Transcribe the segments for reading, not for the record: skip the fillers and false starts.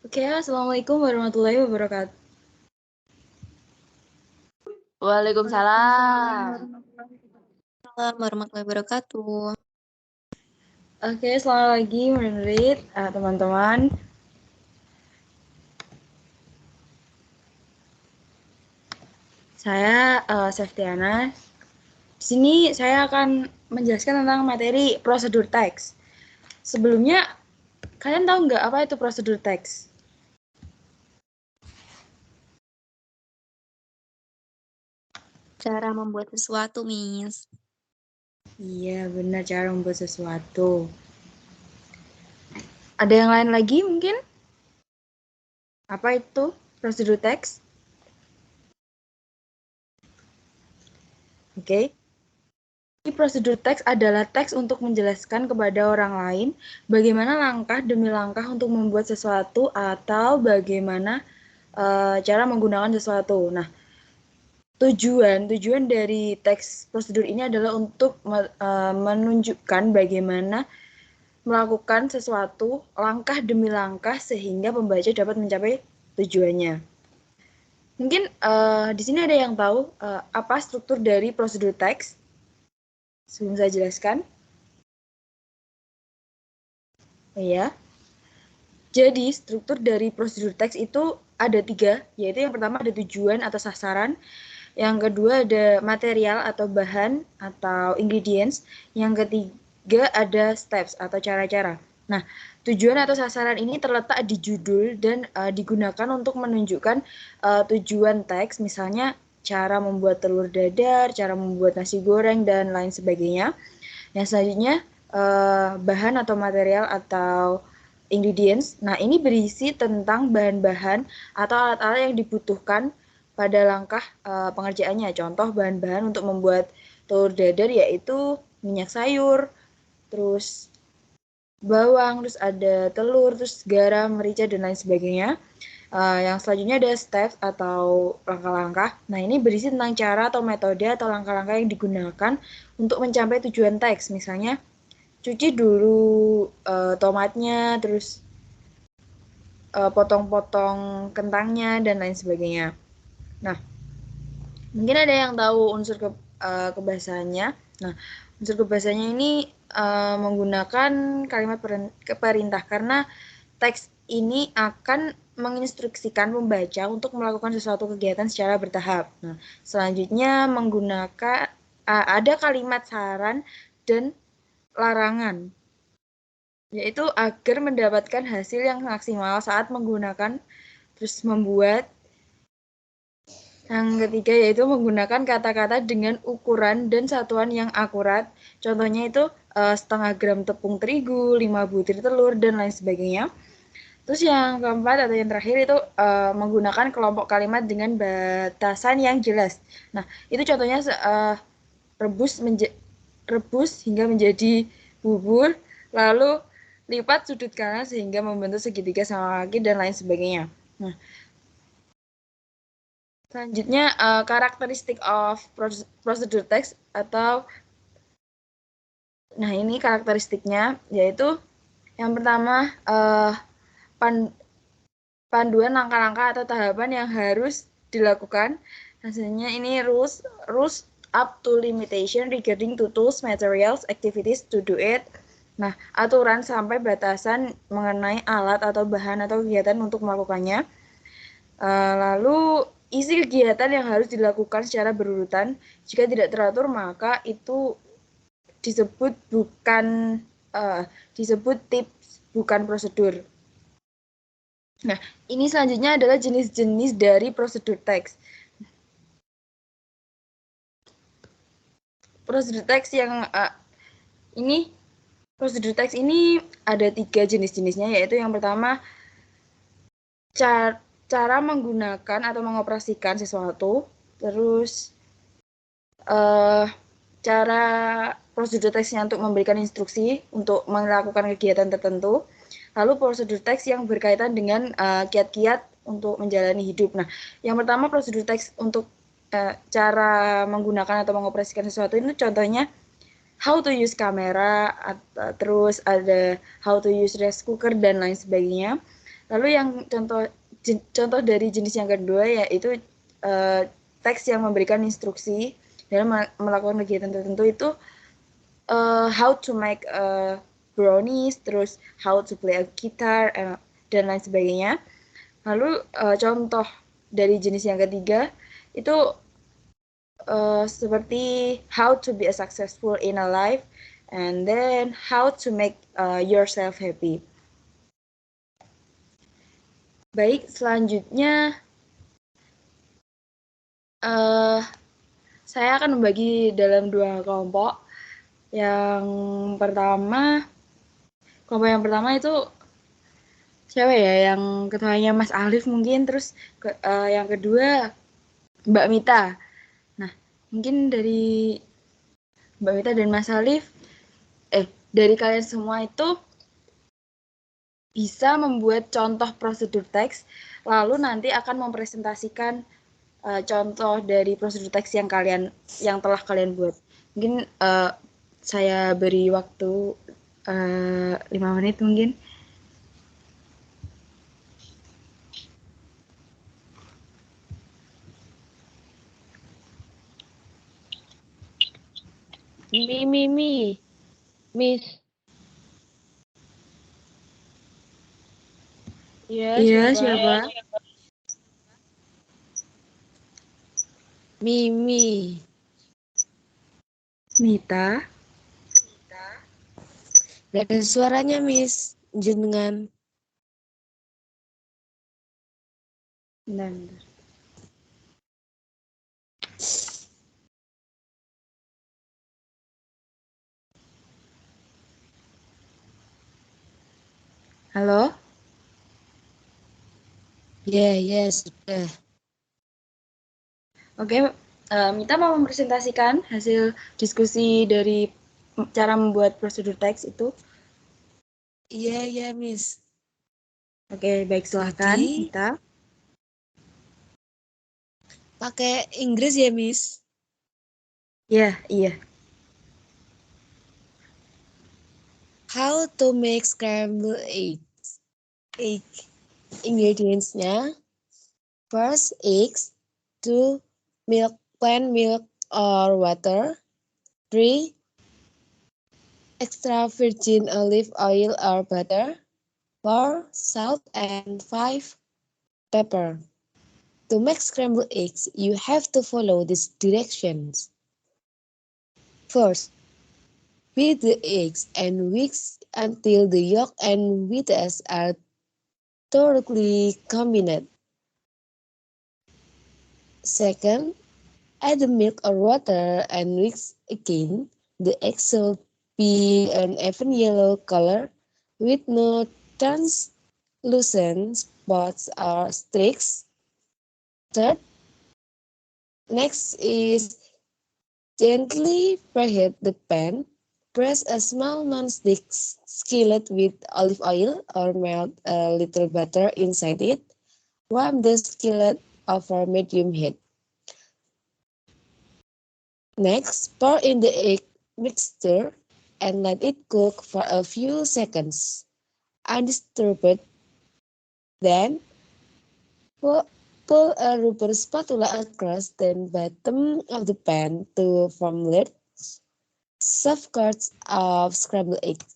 Oke, assalamualaikum warahmatullahi wabarakatuh. Waalaikumsalam. Waalaikumsalam warahmatullahi wabarakatuh. Oke, selamat pagi murid-murid, teman-teman. Saya Septiana. Di sini saya akan menjelaskan tentang materi prosedur teks. Sebelumnya, kalian tahu nggak apa itu prosedur teks? Cara membuat sesuatu, Miss. Iya, benar, cara membuat sesuatu. Ada yang lain lagi mungkin? Apa itu prosedur teks? Oke. Prosedur teks adalah teks untuk menjelaskan kepada orang lain bagaimana langkah demi langkah untuk membuat sesuatu atau bagaimana cara menggunakan sesuatu. Nah, tujuan dari teks prosedur ini adalah untuk menunjukkan bagaimana melakukan sesuatu langkah demi langkah sehingga pembaca dapat mencapai tujuannya. Mungkin di sini ada yang tahu apa struktur dari prosedur teks? Sebelum saya jelaskan. Ya. Jadi, struktur dari prosedur teks itu ada 3, yaitu yang pertama ada tujuan atau sasaran, yang kedua ada material atau bahan atau ingredients, yang ketiga ada steps atau cara-cara. Nah, tujuan atau sasaran ini terletak di judul dan digunakan untuk menunjukkan tujuan teks, misalnya cara membuat telur dadar, cara membuat nasi goreng, dan lain sebagainya. Yang selanjutnya, bahan atau material atau ingredients. Nah, ini berisi tentang bahan-bahan atau alat-alat yang dibutuhkan pada langkah pengerjaannya. Contoh bahan-bahan untuk membuat telur dadar yaitu minyak sayur, terus bawang, terus ada telur, terus garam, merica, dan lain sebagainya. Yang selanjutnya ada steps atau langkah-langkah. Nah, ini berisi tentang cara atau metode atau langkah-langkah yang digunakan untuk mencapai tujuan teks. Misalnya, cuci dulu tomatnya, terus potong-potong kentangnya, dan lain sebagainya. Nah, mungkin ada yang tahu unsur kebahasaannya. Nah, unsur kebahasaannya ini menggunakan kalimat perintah karena teks ini akan menginstruksikan pembaca untuk melakukan sesuatu kegiatan secara bertahap. Nah, selanjutnya menggunakan ada kalimat saran dan larangan, yaitu agar mendapatkan hasil yang maksimal saat menggunakan terus membuat. Yang ketiga yaitu menggunakan kata-kata dengan ukuran dan satuan yang akurat. Contohnya itu setengah gram tepung terigu, 5 butir telur, dan lain sebagainya. Terus yang keempat atau yang terakhir itu menggunakan kelompok kalimat dengan batasan yang jelas. Nah, itu contohnya rebus hingga menjadi bubur, lalu lipat sudut kanan sehingga membentuk segitiga sama kaki, dan lain sebagainya. Nah, selanjutnya karakteristik of prosedur text atau ini karakteristiknya yaitu yang pertama panduan langkah-langkah atau tahapan yang harus dilakukan. Hasilnya ini rules up to limitation regarding to tools, materials, activities to do it. Nah, aturan sampai batasan mengenai alat atau bahan atau kegiatan untuk melakukannya. Lalu isi kegiatan yang harus dilakukan secara berurutan. Jika tidak teratur, maka itu disebut tips, bukan prosedur. Nah, ini selanjutnya adalah jenis-jenis dari prosedur teks. Prosedur teks yang prosedur teks ini ada 3 jenis-jenisnya, yaitu yang pertama cara menggunakan atau mengoperasikan sesuatu, terus cara prosedur teksnya untuk memberikan instruksi untuk melakukan kegiatan tertentu, lalu prosedur teks yang berkaitan dengan kiat-kiat untuk menjalani hidup. Nah, yang pertama prosedur teks untuk cara menggunakan atau mengoperasikan sesuatu itu contohnya how to use kamera, terus ada how to use rice cooker, dan lain sebagainya. Lalu yang contoh dari jenis yang kedua yaitu teks yang memberikan instruksi dalam melakukan kegiatan tertentu itu how to make brownies, terus how to play a guitar, dan lain sebagainya. Lalu contoh dari jenis yang ketiga itu seperti how to be a successful in a life, and then how to make yourself happy. Baik, selanjutnya saya akan membagi dalam 2 kelompok. Yang pertama, kelompok yang pertama itu siapa ya? Yang ketuanya Mas Alif mungkin, terus yang kedua Mbak Mita. Nah, mungkin dari Mbak Mita dan Mas Alif, dari kalian semua itu bisa membuat contoh prosedur teks, lalu nanti akan mempresentasikan contoh dari prosedur teks yang telah kalian buat. Mungkin saya beri waktu 5 menit mungkin. Miss. Iya, siapa? Mimi. Mita. Gak ada suaranya, Miss. Jenengan. Bentar. Halo? Ya, sudah. Oke, Mita mau mempresentasikan hasil diskusi dari cara membuat prosedur teks itu. Iya, Miss. Oke, baik, silahkan, Jadi, Mita. pakai Inggris ya, Miss? Iya. How to make scrambled eggs. Ingredients-nya. First, eggs. 2, milk, plain milk or water. 3, extra virgin olive oil or butter. 4, salt, and 5, pepper. To make scrambled eggs, you have to follow these directions. First, beat the eggs and whisk until the yolk and whites are thoroughly combined. Second, add the milk or water and whisk again. The eggs should be an even yellow color with no translucent spots or streaks. Third, next is gently preheat the pan. Press a small non-stick skillet with olive oil or melt a little butter inside it. Warm the skillet over medium heat. Next, pour in the egg mixture and let it cook for a few seconds undisturbed. Then, pull a rubber spatula across the bottom of the pan to form soft curds of scrambled eggs.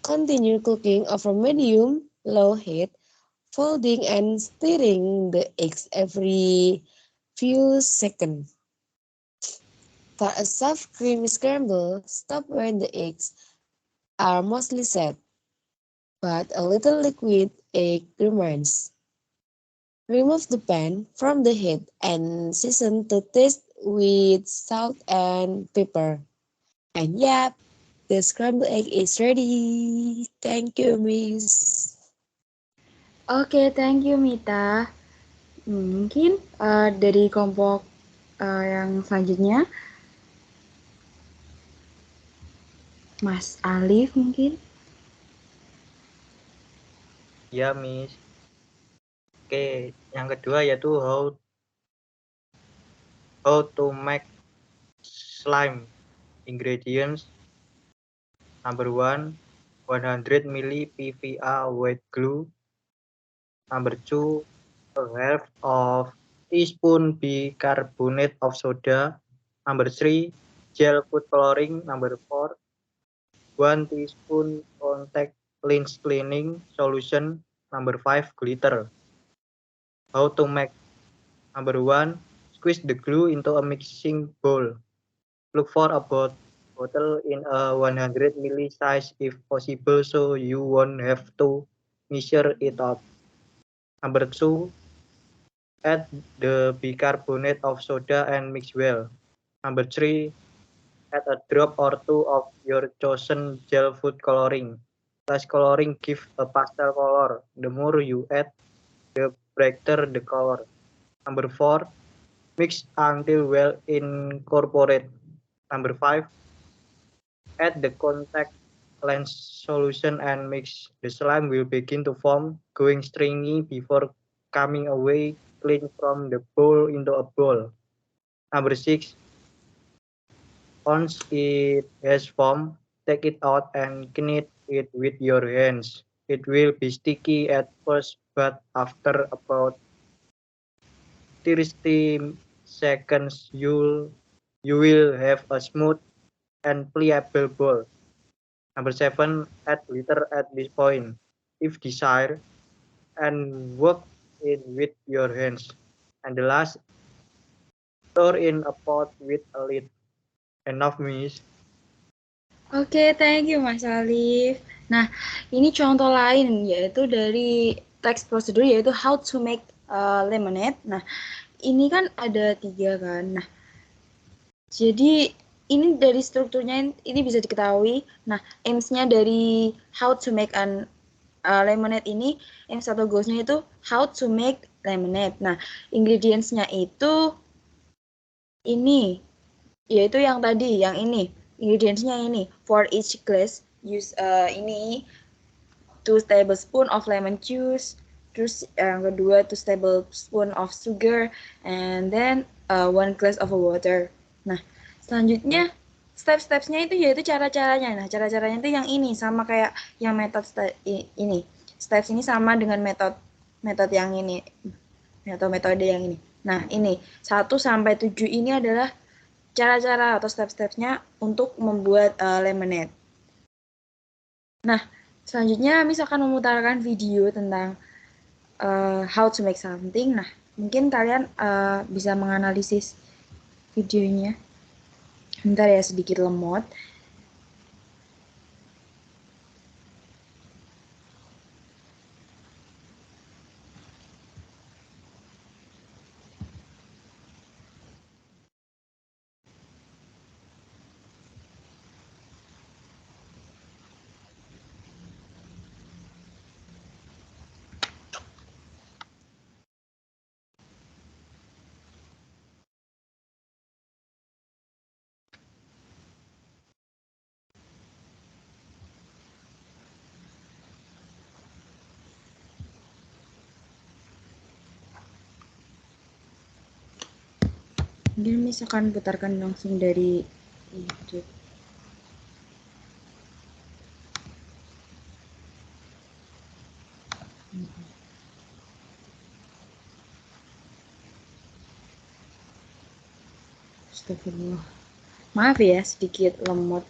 Continue cooking over medium-low heat, folding and stirring the eggs every few seconds. For a soft creamy scramble, stop when the eggs are mostly set, but a little liquid egg remains. Remove the pan from the heat and season to taste with salt and pepper. And yep, the scrambled egg is ready. Thank you, Miss. Oke, thank you, Mita. Mungkin dari kelompok yang selanjutnya, Mas Alif mungkin. Ya, Miss. Oke, yang kedua yaitu how to make slime. Ingredients. Number 1, 100 ml PVA white glue. Number 2, a half of teaspoon bicarbonate of soda. Number 3, gel food coloring. Number 4, 1 teaspoon contact lens cleaning solution. Number 5, glitter. How to make? Number 1, squeeze the glue into a mixing bowl. Look for a bottle in a 100 ml size if possible so you won't have to measure it out. Number 2, add the bicarbonate of soda and mix well. Number 3, add a drop or 2 of your chosen gel food coloring. Less coloring gives a pastel color. The more you add, the brighter the color. Number 4, mix until well incorporate. Number 5, add the contact lens solution and mix. The slime will begin to form, going stringy before coming away clean from the bowl into a ball. Number 6, once it has formed, take it out and knead it with your hands. It will be sticky at first, but after about 30 seconds, you will have a smooth and pliable ball. Number 7, add glitter at this point, if desired, and work it with your hands. And the last, store in a pot with a lid. Enough, miss. Oke, thank you Mas Alif. Nah, ini contoh lain yaitu dari text procedure yaitu how to make lemonade. Nah, ini kan ada 3 kan. Nah, jadi ini dari strukturnya ini bisa diketahui. Nah, aims-nya dari how to make an lemonade ini, aims atau goals-nya itu how to make lemonade. Nah, ingredients-nya itu ini, yaitu yang tadi, yang ini. Ingredients-nya ini. For each glass, use ini 2 tablespoon of lemon juice. Terus yang kedua 2 tablespoon of sugar, and then 1 glass of water. Nah, selanjutnya step-stepsnya itu yaitu cara-caranya. Nah, cara-caranya itu yang ini sama kayak yang metode ini. Steps ini sama dengan metode yang ini atau metode yang ini. Nah, ini 1 sampai 7 ini adalah cara-cara atau step-stepsnya untuk membuat lemonade. Nah, selanjutnya Miss akan memutarkan video tentang how to make something. Nah, mungkin kalian bisa menganalisis videonya. Bentar ya, sedikit lemot. Mungkin Miss akan putarkan langsung dari YouTube. Astagfirullah. Maaf ya, sedikit lemot.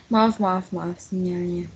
Maaf sinyalnya.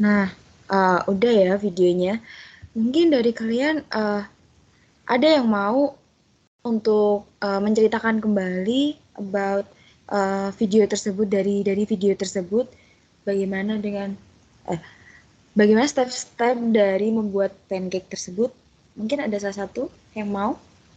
Nah, udah ya videonya. Mungkin dari kalian ada yang mau untuk menceritakan kembali about video tersebut, dari video tersebut, bagaimana dengan bagaimana step-step dari membuat pancake tersebut. Mungkin ada salah satu yang mau.